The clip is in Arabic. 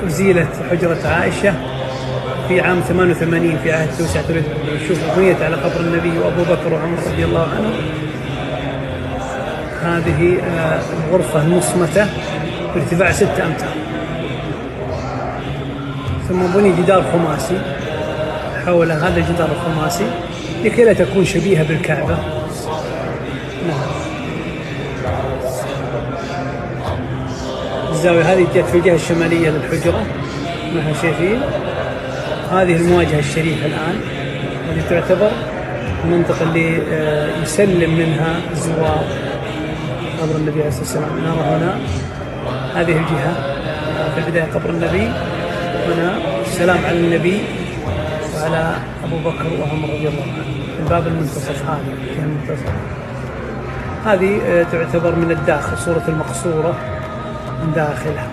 أزيلت حجرة عائشة في عام 88 في عهد توسعة شوف بنيت على قبر النبي وأبو بكر وعمر رضي الله عنه. هذه الغرفة المصمتة بارتفاع 6 أمتار، ثم بني جدار خماسي حول هذا الجدار الخماسي لكي لا تكون شبيهة بالكعبة. نعم. الزاوية هذه جت في الجهة الشمالية للحجرة مثل شايفين. هذه المواجهة الشريفة الآن التي تعتبر المنطقة اللي يسلم منها الزوار قبر النبي عليه الصلاة والسلام. نرى هنا هذه الجهة في البداية قبر النبي، هنا السلام على النبي وعلى أبو بكر وعمر رضي الله عنه. الباب المنتصف هذا المنتصف هذه تعتبر من الداخل صورة المقصورة من داخلها.